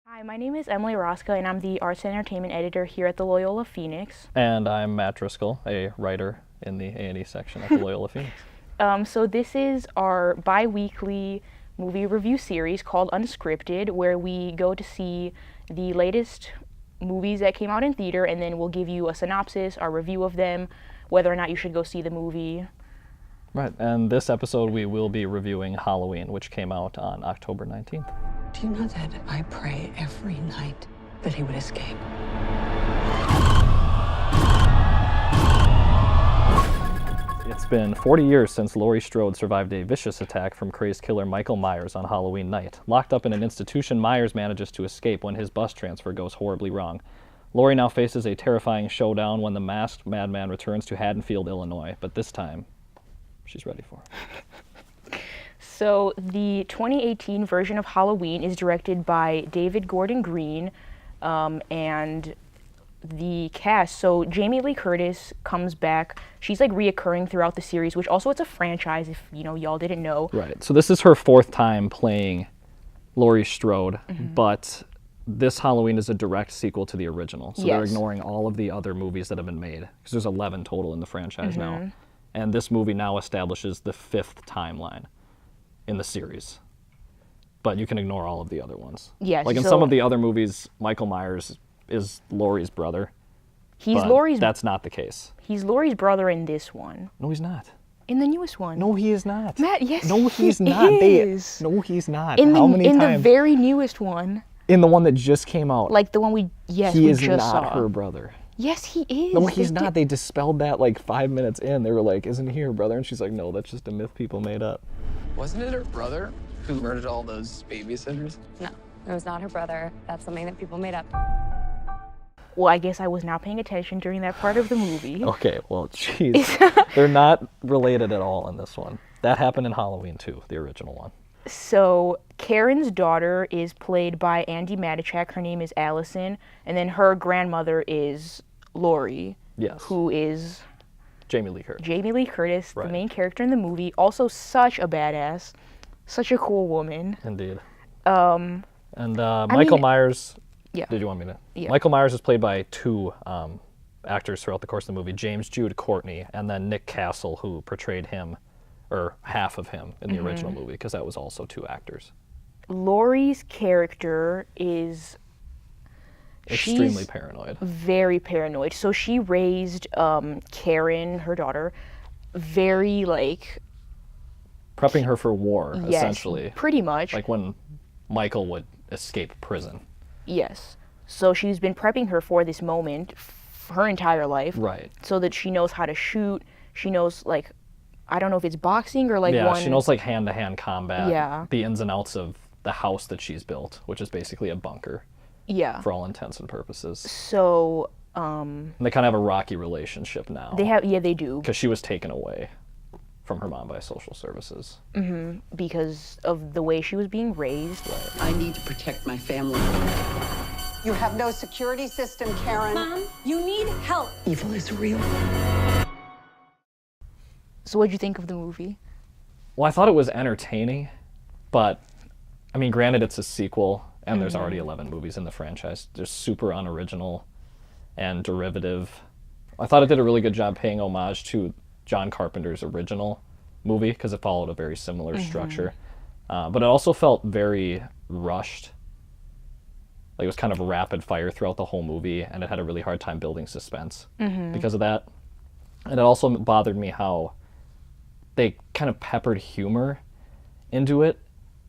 Hi, my name is Emily Rosca, and I'm the Arts and Entertainment Editor here at the Loyola Phoenix. And I'm Matt Driscoll, a writer in the A&E section at the Loyola Phoenix. So this is our bi-weekly movie review series called Unscripted, where we go to see the latest movies that came out in theater, and then we'll give you a synopsis, our review of them, whether or not you should go see the movie. Right, and this episode we will be reviewing Halloween, which came out on October 19th. Do you know that I pray every night that he would escape? It's been 40 years since Laurie Strode survived a vicious attack from crazed killer Michael Myers on Halloween night. Locked up in an institution, Myers manages to escape when his bus transfer goes horribly wrong. Laurie now faces a terrifying showdown when the masked madman returns to Haddonfield, Illinois, but this time, she's ready for it. So the 2018 version of Halloween is directed by David Gordon Green, and the cast. So Jamie Lee Curtis comes back. She's like reoccurring throughout the series, which also it's a franchise if y'all didn't know. Right. So this is her fourth time playing Laurie Strode, but this Halloween is a direct sequel to the original. So they're ignoring all of the other movies that have been made, because there's 11 total in the franchise now. And this movie now establishes the fifth timeline in the series. But you can ignore all of the other ones. Yes. Like in some of the other movies, Michael Myers is Laurie's brother. He's Laurie's. That's not the case. He's Laurie's brother in this one. No, he's not. In the newest one. No, he is not. Matt, yes, no, he's he not. is. No, he's not. In How many in times? the very newest one. In the one that just came out. Like the one we he just is saw. not her brother. Yes, he is. No, he's not. They dispelled that like 5 minutes in. They were like, "Isn't he her brother?" And she's like, "No, that's just a myth people made up." Wasn't it her brother who murdered all those babysitters? No, it was not her brother. That's something that people made up. Well, I guess I was not paying attention during that part of the movie. Okay, well, jeez. They're not related at all in this one. That happened in Halloween too, the original one. So Karen's daughter is played by Andy Matichak. Her name is Allison, and then her grandmother is Laurie. Yes. Who is Jamie Lee Curtis. Jamie Lee Curtis, Right. the main character in the movie. Also such a badass, such a cool woman. Indeed. Michael Myers. Yeah. Did you want me to? Yeah. Michael Myers is played by two actors throughout the course of the movie: James Jude Courtney, and then Nick Castle, who portrayed him, or half of him, in the original movie, because that was also two actors. Laurie's character is Extremely she's paranoid. very paranoid. So she raised Karen, her daughter, very like Prepping her for war, yes, essentially. pretty much. Like when Michael would escape prison. Yes. So she's been prepping her for this moment her entire life. Right. So that she knows how to shoot. She knows, like, I don't know if it's boxing or like Yeah, one. she knows like hand-to-hand combat. Yeah. The ins and outs of the house that she's built, which is basically a bunker Yeah. for all intents and purposes. So And they kind of have a rocky relationship now. they do, Because she was taken away from her mom by social services. because of the way she was being raised. I need to protect my family. You have no security system, Karen. Mom, you need help. Evil is real. So what'd you think of the movie? Well, I thought it was entertaining, but, I mean, granted it's a sequel, and there's already 11 movies in the franchise. They're super unoriginal and derivative. I thought it did a really good job paying homage to John Carpenter's original movie, because it followed a very similar structure. But it also felt very rushed. Like it was kind of rapid fire throughout the whole movie, and it had a really hard time building suspense because of that. And it also bothered me how they kind of peppered humor into it,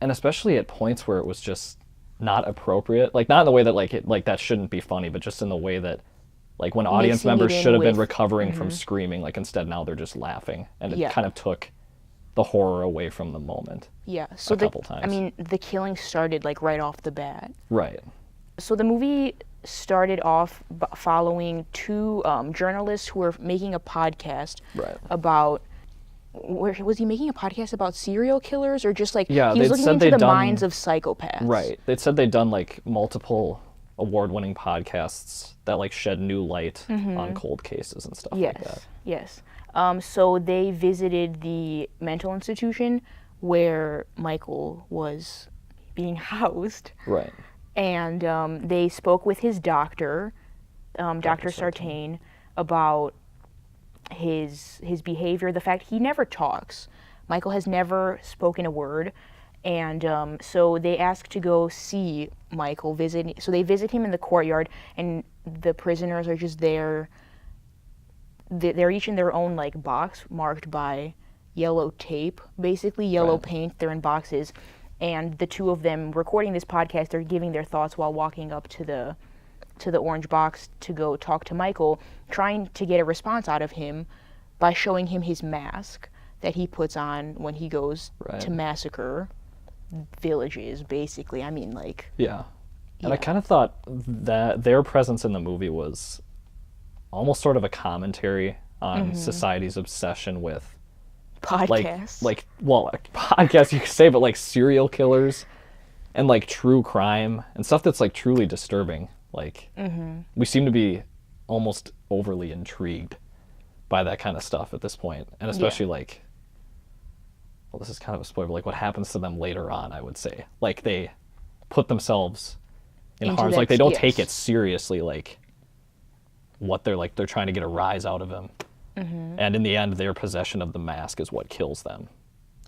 and especially at points where it was just not appropriate. Like not in the way that like that shouldn't be funny, but just in the way that like when audience Mixing it members in should have been with- recovering from screaming, like instead now they're just laughing, and it Yeah. kind of took the horror away from the moment. Yeah. So A couple times. I mean, the killing started like right off the bat. Right. So the movie started off following two journalists who were making a podcast Right. about. Where was he making a podcast about serial killers, or just like Yeah, he was they'd looking said into they'd the done- minds of psychopaths? Right. They'd said they'd done like multiple award-winning podcasts that like shed new light on cold cases and stuff Yes. like that. Yes. So they visited the mental institution where Michael was being housed. Right. and they spoke with his doctor, Dr. Sartain, about his behavior, the fact he never talks. Michael has never spoken a word, and so they asked to go see Michael, so they visit him in the courtyard, and the prisoners are just there. They're each in their own like box marked by yellow tape, basically yellow paint. They're in boxes, and the two of them recording this podcast are giving their thoughts while walking up to the orange box to go talk to Michael, trying to get a response out of him by showing him his mask that he puts on when he goes to massacre villages, basically. I mean, like... Yeah. And I kind of thought that their presence in the movie was almost sort of a commentary on society's obsession with... podcasts. Well, podcasts you could say, but like serial killers and like true crime and stuff that's like truly disturbing. Like, we seem to be almost overly intrigued by that kind of stuff at this point. And especially like, well, this is kind of a spoiler, but like what happens to them later on, I would say. Like they put themselves in harm's, like they don't take it seriously, like what they're trying to get a rise out of him. And in the end, their possession of the mask is what kills them.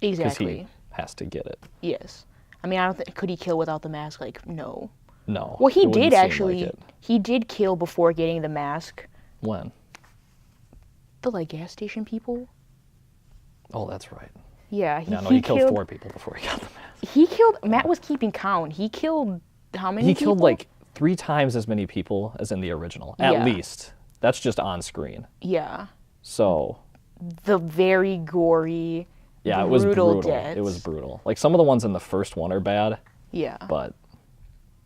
Exactly. Because he has to get it. Yes. I mean, I don't think, could he kill without the mask? Like, no. No. Well, he it wouldn't did seem actually. like it. He did kill before getting the mask. When? The like gas station people. Oh, that's right. Yeah, he killed 4 people before he got the mask. He killed. Matt was keeping count. He killed how many? He people? killed like 3 times as many people as in the original, at least. That's just on screen. Yeah. So. The very gory. Yeah, it was brutal. Deaths. It was brutal. Like some of the ones in the first one are bad. Yeah. But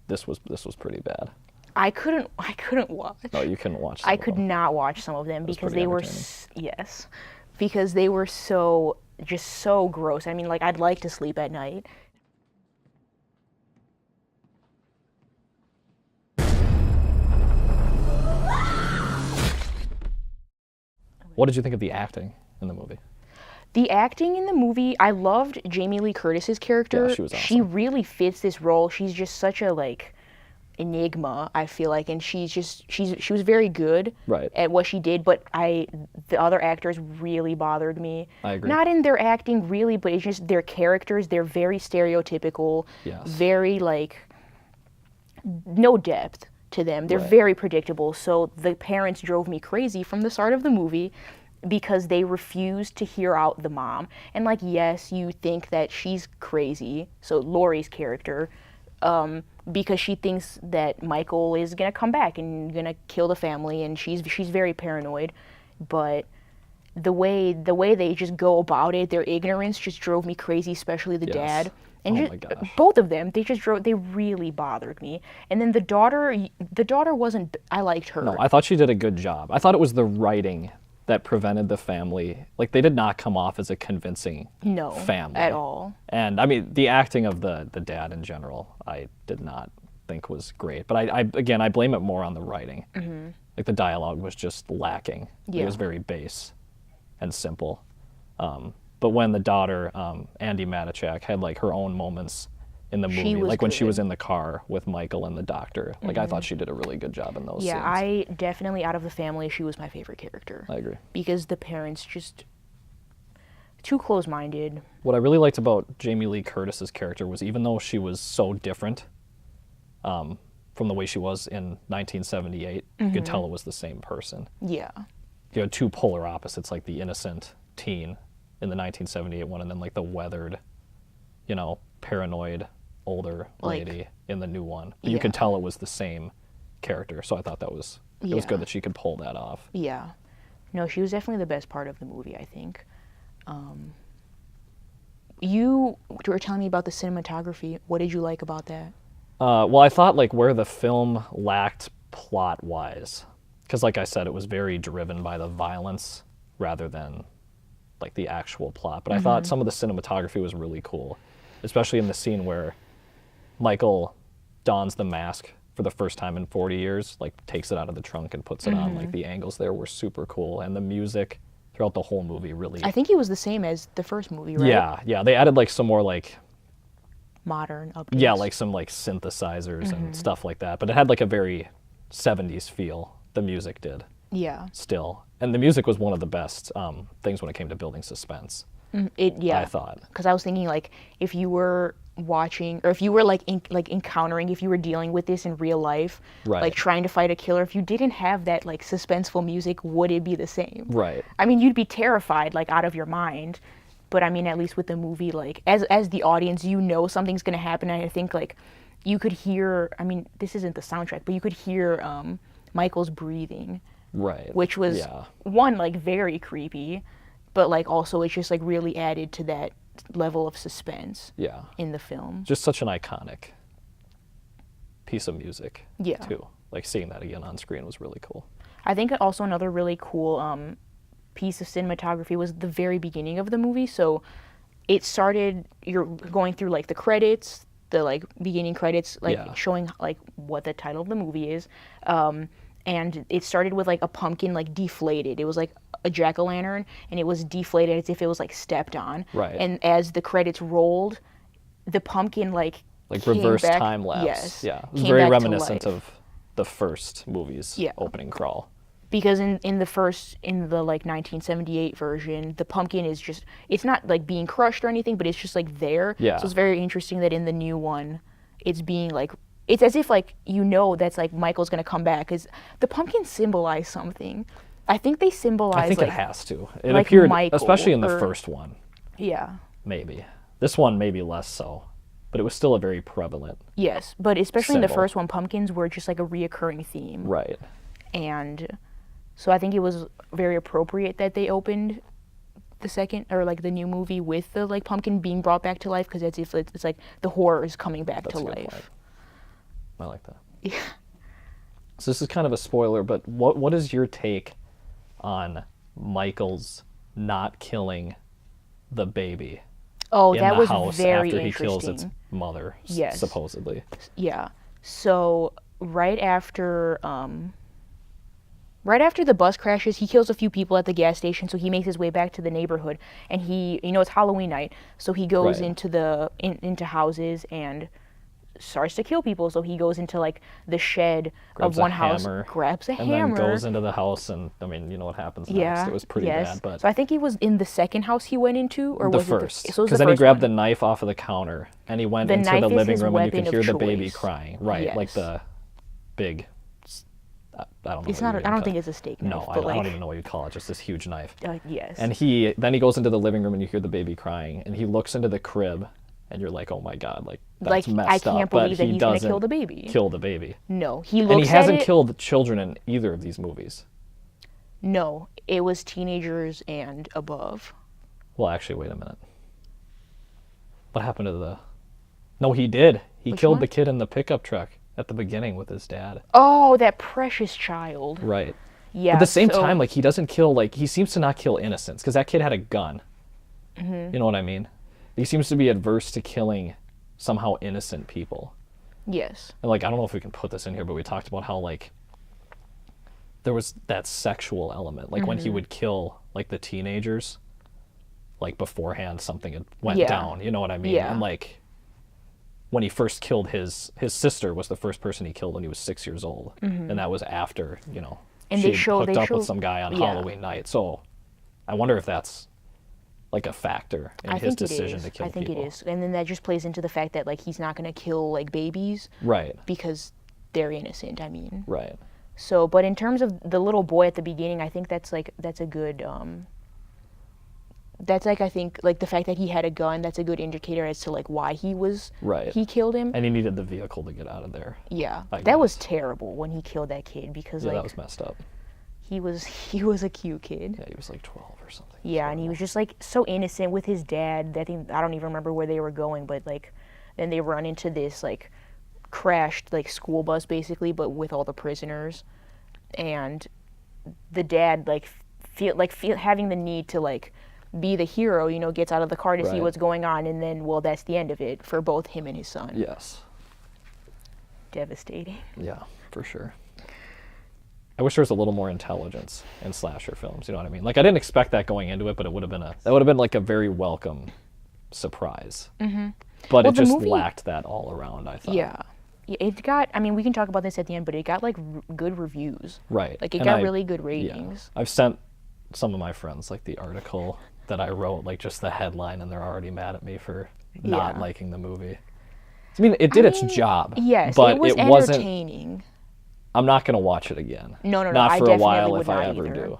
this was pretty bad. I couldn't watch. No, you couldn't watch. I could not watch some of them because they were because they were so gross. I mean, like I'd like to sleep at night. What did you think of the acting in the movie? The acting in the movie, I loved Jamie Lee Curtis's character. Yeah, she was awesome. She really fits this role. She's just such a like enigma, I feel like, and she was very good at what she did, but the other actors really bothered me. I agree. Not in their acting really, but it's just their characters. They're very stereotypical, very like no depth to them. They're very predictable. So the parents drove me crazy from the start of the movie because they refused to hear out the mom. And like, yes, you think that she's crazy. So Laurie's character, because she thinks that Michael is gonna come back and gonna kill the family, and she's very paranoid. But the way they just go about it, their ignorance just drove me crazy, especially the dad. And my gosh. Both of them, they really bothered me. And then the daughter wasn't, I liked her. No, I thought she did a good job. I thought it was the writing that prevented the family. Like, they did not come off as a convincing family. At all. And, I mean, the acting of the dad in general, I did not think was great. But, I blame it more on the writing. Like, the dialogue was just lacking. It was very base and simple. But when the daughter, Andi Matichak, had like her own moments in the movie, like when she was in the car with Michael and the doctor, like I thought she did a really good job in those scenes. Yeah, I definitely, out of the family, she was my favorite character. I agree. Because the parents just too close-minded. What I really liked about Jamie Lee Curtis's character was, even though she was so different from the way she was in 1978, you could tell it was the same person. Yeah. You had 2 polar opposites, like the innocent teen in the 1978 one, and then like the weathered, paranoid older lady in the new one. But you could tell it was the same character, so I thought it was good that she could pull that off. Yeah. No, she was definitely the best part of the movie, I think. You were telling me about the cinematography. What did you like about that? Well, I thought like where the film lacked plot-wise, because like I said, it was very driven by the violence rather than like the actual plot. But I thought some of the cinematography was really cool, especially in the scene where Michael dons the mask for the first time in 40 years, like takes it out of the trunk and puts it on. Like the angles there were super cool, and the music throughout the whole movie really... I think it was the same as the first movie, right? Yeah. They added like some more like modern updates. Yeah, like some like synthesizers and stuff like that. But it had like a very 70s feel. The music did Yeah. still, and the music was one of the best things when it came to building suspense. Yeah. I thought. Because I was thinking, like, if you were watching, or if you were like encountering, if you were dealing with this in real life, Right. like trying to fight a killer, if you didn't have that like suspenseful music, would it be the same? Right. I mean, you'd be terrified, like out of your mind. But I mean, at least with the movie, like as the audience, you know something's gonna happen. And I think like you could hear. I mean, this isn't the soundtrack, but you could hear Michael's breathing, Right. which was yeah. one like very creepy, but like also it's just like really added to that level of suspense Yeah. in the film. Just such an iconic piece of music. Yeah. Too. Like seeing that again on screen was really cool. I think also another really cool piece of cinematography was the very beginning of the movie. So it started, you're going through like the credits, the like beginning credits, like Yeah. showing like what the title of the movie is. And it started with like a pumpkin like deflated. It was like a jack-o'-lantern and it was deflated as if it was like stepped on. Right. And as the credits rolled, the pumpkin like came reverse back, time lapse. Yes, Yeah. It was came very back to reminiscent life. of the first movie's Yeah. opening crawl. Because in the like 1978 version, the pumpkin is just, it's not like being crushed or anything, but it's just like there. Yeah. So it's very interesting that in the new one, it's being like, it's as if like, you know, that's like Michael's gonna come back, because the pumpkins symbolize something. I think they symbolize I think like, it has to. It like appeared, Michael especially in the or- first one, yeah. maybe. This one, maybe less so. But it was still a very prevalent. Yes, but especially in the Symbol. first one, pumpkins were just like a reoccurring theme. Right. And so I think it was very appropriate that they opened the second, or like the new movie, with the like pumpkin being brought back to life, because it's if it's like the horror is coming back That's to a good life. point. I like that. Yeah. So this is kind of a spoiler, but what is your take on Michael's not killing the baby Oh, in that the was house very after he interesting. kills its mother, Yes. supposedly? Yeah. So right after the bus crashes, he kills a few people at the gas station. So he makes his way back to the neighborhood, and he, it's Halloween night, so he goes Right. into houses and starts to kill people. So he goes into like the shed Grabs of one a house, hammer, grabs a and hammer, then goes into the house, and I mean, you know what happens next. yeah, It was pretty yes. bad, but So I think he was in the second house he went into, or the was first. it so it was Because the then he first grabbed the one. knife off of the counter, and he went The into knife the is living his room, and you weapon could of hear the baby choice. crying. Right, like Yes. the big. I don't know. It's what not. you I don't even think call- it's a steak knife. No, but I like, don't even know what you'd call it. Just this huge knife. Yes. And then he goes into the living room, and you hear the baby crying, and he looks into the crib, and you're like, oh my god, like that's Like, messed I up. can't But believe that he he's gonna doesn't kill the baby. Kill the baby. No, he looks And he hasn't at it. killed children in either of these movies. No, it was teenagers and above. Well, actually, wait a minute. What happened to the? No, he did. He Which killed one? the kid in the pickup truck at the beginning with his dad. Oh, that precious child. Right. Yeah. But at the same so- time, like, he doesn't kill, like, he seems to not kill innocents, because that kid had a gun. Mm-hmm. You know what I mean? He seems to be adverse to killing somehow innocent people. Yes. And, like, I don't know if we can put this in here, but we talked about how, like, there was that sexual element. Like, when he Mm-hmm. would kill, like, the teenagers, like, beforehand something had went Yeah. down. You know what I mean? Yeah. And, like, when he first killed his sister was the first person he killed when he was 6 years old. And that was after, And she they had show- hooked they up with show- some guy on yeah. Halloween night. So I wonder if that's like a factor in I his think decision it is. to kill I think people. it is. And then that just plays into the fact that like he's not gonna kill like babies Right, because they're innocent. I mean. right. So, but in terms of the little boy at the beginning, I think that's a good. That's like I think like the fact that he had a gun. That's a good indicator as to like why Right. he killed him. And he needed the vehicle to get out of there. Yeah, I that was guess. terrible when he killed that kid because Yeah, like that was messed up. he was a cute kid. Yeah, he was like 12 or something. Yeah, and he was just like so innocent with his dad. I don't even remember where they were going, but like then they run into this like crashed like school bus basically, but with all the prisoners, and the dad like feel having the need to like be the hero, gets out of the car to see Right. what's going on, and then well that's the end of it for both him and his son. Yes. Devastating. Yeah, for sure. I wish there was a little more intelligence in slasher films. You know what I mean? Like I didn't expect that going into it, but that would have been like a very welcome surprise. But Well, it the just movie- lacked that all around, I thought. Yeah. Yeah, it got, I mean, we can talk about this at the end, but it got like good reviews. Right. Like it And got really good yeah. ratings. I've sent some of my friends like the article that I wrote, like just the headline, and they're already mad at me for not Yeah. liking the movie. I mean, it did its job. Yes, but it was wasn't. entertaining. I'm not gonna watch it again. No, Not I for a definitely while would if I not ever either. do.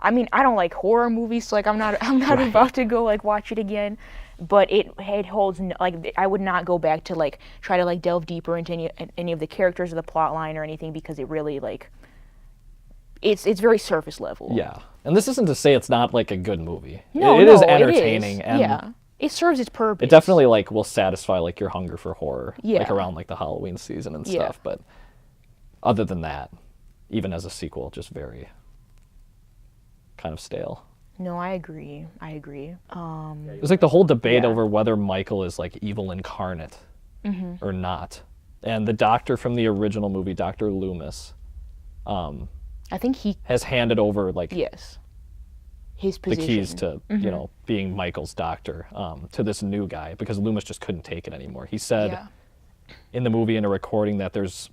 I mean, I don't like horror movies, so like I'm not about to go like watch it again. But it holds like I would not go back to like try to like delve deeper into any of the characters or the plot line or anything, because it really like it's very surface level. Yeah, and this isn't to say it's not like a good movie. No, it is no, entertaining, It is. and yeah, it serves its purpose. it definitely like will satisfy like your hunger for horror, like Yeah. around like the Halloween season and Yeah. stuff. But other than that, even as a sequel, just very kind of stale. No, I agree. It was like the whole debate Yeah. over whether Michael is like evil incarnate Mm-hmm. or not, and the doctor from the original movie, Dr. Loomis, I think he has handed over like yes, his the position. keys to you know being Michael's doctor to this new guy, because Loomis just couldn't take it anymore. He said Yeah. in the movie, in a recording, that there's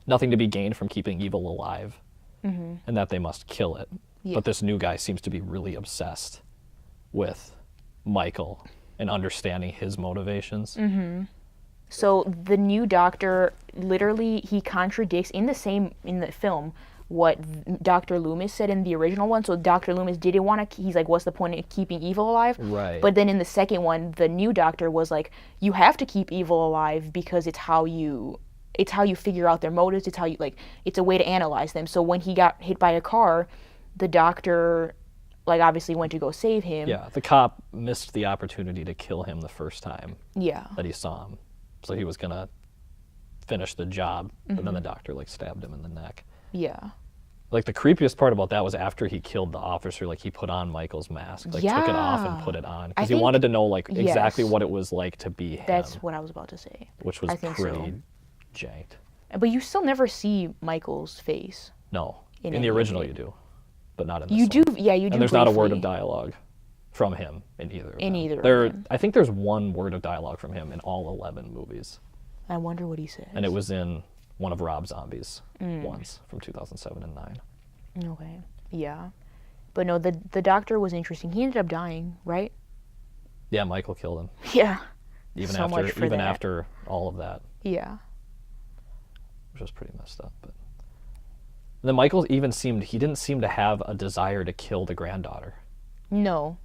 nothing to be gained from keeping evil alive, and that they must kill it. Yeah. But this new guy seems to be really obsessed with Michael and understanding his motivations. So the new doctor, literally, he contradicts in the film what Dr. Loomis said in the original one. So Dr. Loomis didn't want to. He's like, "What's the point of keeping evil alive?" Right. But then in the second one, the new doctor was like, "You have to keep evil alive because it's how you figure out their motives. It's how you like. It's a way to analyze them." So when he got hit by a car, the doctor, like, obviously went to go save him. Yeah, the cop missed the opportunity to kill him the first time Yeah. that he saw him. So he was going to finish the job, but then the doctor like stabbed him in the neck. Yeah. Like the creepiest part about that was after he killed the officer, like he put on Michael's mask, like took it off and Yeah. put it on, I because he think- wanted to know like exactly yes. what it was like to be him, That's what I was about to say. which was I think so. pretty janked. But you still never see Michael's face. No, In in any the of original it. you do, but not in this You one. do, yeah, you do. And there's not a word of briefly. dialogue from him in either. Of In them. either of There, them. I think there's one word of dialogue from him in all 11 movies, I wonder what he says. and it was in one of Rob Zombie's Mm. ones from 2007 and 9. Okay. Yeah. But no, the doctor was interesting. He ended up dying, right? Yeah, Michael killed him. Yeah. Even So much for even that. after all of that, Yeah. which was pretty messed up. But then Michael even he didn't seem to have a desire to kill the granddaughter. No.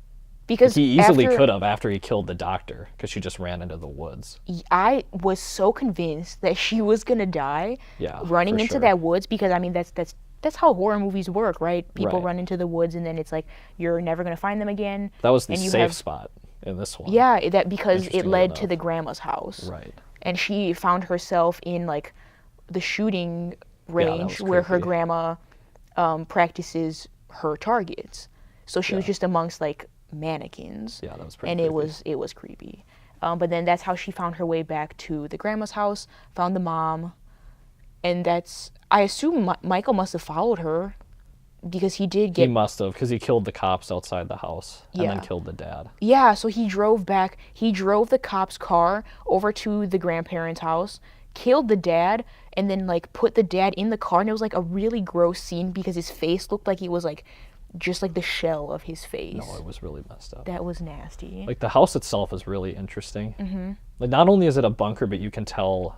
Because He easily after- could have after he killed the doctor, because she just ran into the woods. I was so convinced that she was gonna die Yeah, running for into sure. that woods, because I mean that's how horror movies work, right? People Right. run into the woods and then it's like you're never gonna find them again. That was the and you safe have- spot in this one. Yeah, that because it Interestingly led to enough. the grandma's house. Right. And she found herself in like the shooting that range was where her creepy. grandma practices her targets. So she was Yeah. just amongst like mannequins. Yeah, that was pretty And creepy. it was creepy. But then that's how she found her way back to the grandma's house, found the mom, and I assume Michael must have followed her, because he did He get must have, because he killed the cops outside the house and then Yeah. killed the dad. Yeah, so he drove back. He drove the cop's car over to the grandparents' house, killed the dad, and then like put the dad in the car. And it was like a really gross scene because his face looked like he was like just like the shell of his face. No, it was really messed up. That was nasty. Like the house itself is really interesting. Mm-hmm. Like not only is it a bunker, but you can tell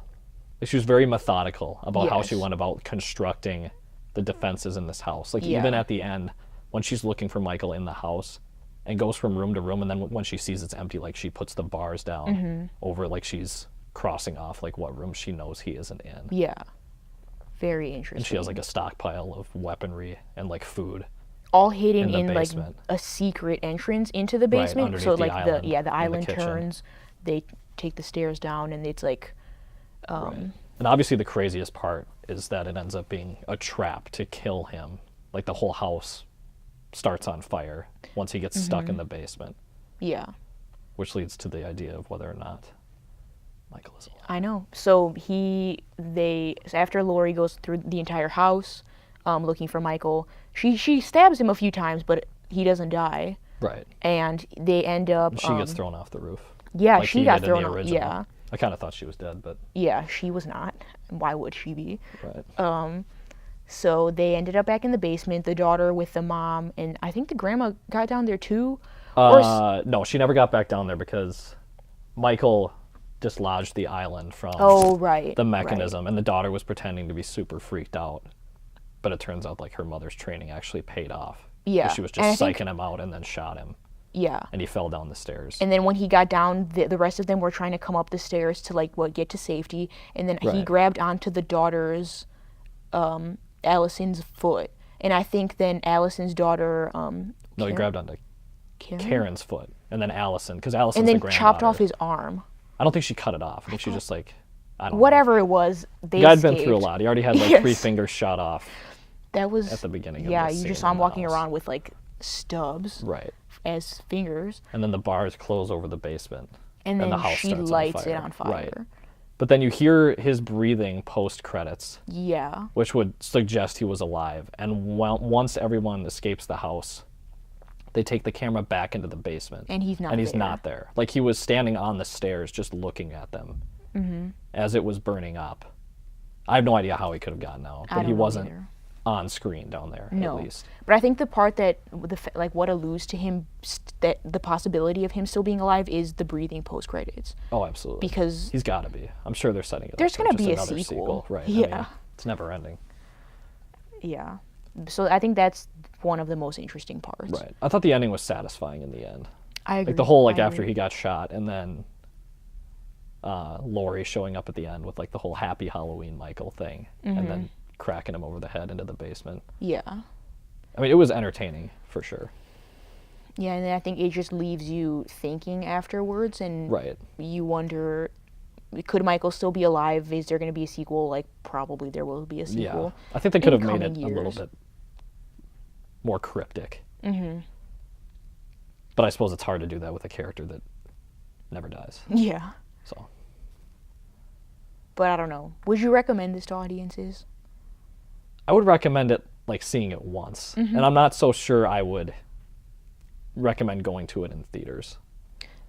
like, she was very methodical about how she Yes. went about constructing the defenses in this house. Like Yeah. even at the end, when she's looking for Michael in the house and goes from room to room, and then when she sees it's empty, like she puts the bars down Mm-hmm. over, like she's crossing off like what room she knows he isn't in. Yeah. Very interesting. And she has like a stockpile of weaponry and like food. all hidden in the in like basement. a secret entrance into the basement. So underneath the like island the in the island kitchen. turns, they take the stairs down, and it's like Right. And obviously the craziest part is that it ends up being a trap to kill him. Like the whole house starts on fire once he gets stuck in the basement, yeah. which leads to the idea of whether or not Michael is alive. I know. So after Lori goes through the entire house, looking for Michael, she stabs him a few times, but he doesn't die, Right. and they end up. She gets thrown off the roof. Yeah, like she he got did in the thrown out. original. Yeah. I kind of thought she was dead, but Yeah, she was not. Why would she be? right. So they ended up back in the basement, the daughter with the mom, and I think the grandma got down there too. No, she never got back down there because Michael dislodged the island from Oh, right. the mechanism, and the daughter was pretending to be super freaked out. But it turns out like her mother's training actually paid off. 'Cause Yeah. she was And I just think- psyching him out and then shot him, Yeah. and he fell down the stairs. And then when he got down, the rest of them were trying to come up the stairs to get to safety. And then he Right. grabbed onto the daughter's, Allison's foot. And I think then Allison's daughter, No, he grabbed onto Karen's foot, and then Allison, because Allison's and the then granddaughter. chopped off his arm. I don't think she cut it off. I think she just like, I don't know. Whatever it was, they The guy'd escaped. been through a lot. He already had like Yes. 3 fingers shot off. That was at the beginning of Yeah, the you scene just saw him in the walking house. around with like stubs Right. as fingers, And then the bars close over the basement. and then the house she starts lights on it on fire. Right. But then you hear his breathing post credits, Yeah. which would suggest he was alive. And once everyone escapes the house, they take the camera back into the basement. And he's not And he's there. not there. Like he was standing on the stairs just looking at them as it was burning up. I have no idea how he could have gotten out, I but he don't know wasn't either. on screen down there No. at least. But I think the part that what alludes to him that the possibility of him still being alive is the breathing post credits. Oh, absolutely. Because he's got to be. I'm sure they're setting it there's up. for gonna just be a another sequel. Right. Yeah. I mean, it's never ending. Yeah. So I think that's one of the most interesting parts. Right. I thought the ending was satisfying in the end. I agree. Like the whole I after agree. he got shot and then Laurie showing up at the end with like the whole happy Halloween Michael thing and then cracking him over the head into the basement. Yeah. I mean, it was entertaining for sure. Yeah, and then I think it just leaves you thinking afterwards, and Right. you wonder, could Michael still be alive? Is there going to be a sequel? Like, probably there will be a sequel. Yeah. I think they could in have made it coming a little years. bit more cryptic. Mm-hmm. But I suppose it's hard to do that with a character that never dies. Yeah. So But I don't know. Would you recommend this to audiences? I would recommend it, like seeing it once, Mm-hmm. and I'm not so sure I would recommend going to it in theaters.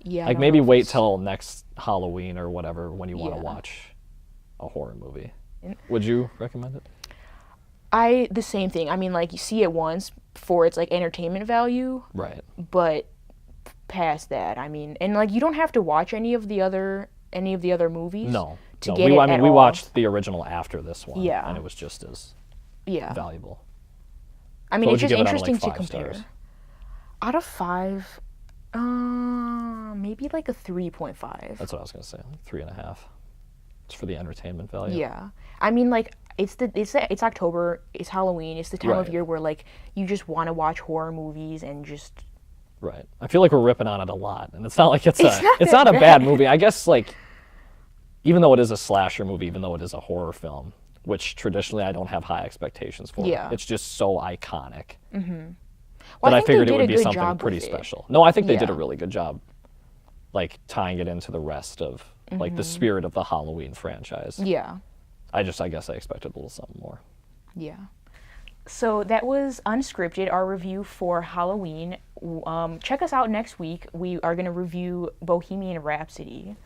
Yeah. I Like don't maybe know if wait it's- till next Halloween or whatever when you want to Yeah. watch a horror movie. Would you recommend it? The same thing. I mean, like, you see it once for its like entertainment value, Right. but past that, I mean, and like you don't have to watch any of the other movies. No. To no. get we, it I mean, at we all. watched the original after this one. Yeah. And it was just as Yeah. valuable. I mean, What it's would you just give it out of, interesting like, to 5 compare. stars? Out of 5, maybe like a 3.5. That's what I was gonna say. 3.5. It's for the entertainment value. Yeah. I mean, like, it's October, it's Halloween, it's the time of Right. year where like you just want to watch horror movies and just Right. I feel like we're ripping on it a lot, and it's not like it's not not a that bad movie. I guess like even though it is a slasher movie, even though it is a horror film, which traditionally I don't have high expectations for. Yeah. It's just so iconic. Well, That I think they figured it did a would be good something job pretty with it. special. No, I think they did a Yeah. really good job like tying it into the rest of like the spirit of the Halloween franchise. Yeah. I guess I expected a little something more. Yeah. So that was Unscripted, our review for Halloween. Check us out next week. We are going to review Bohemian Rhapsody.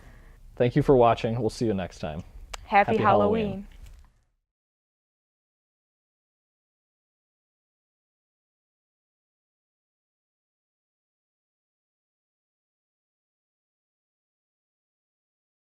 Thank you for watching. We'll see you next time. Happy Happy Halloween. Halloween.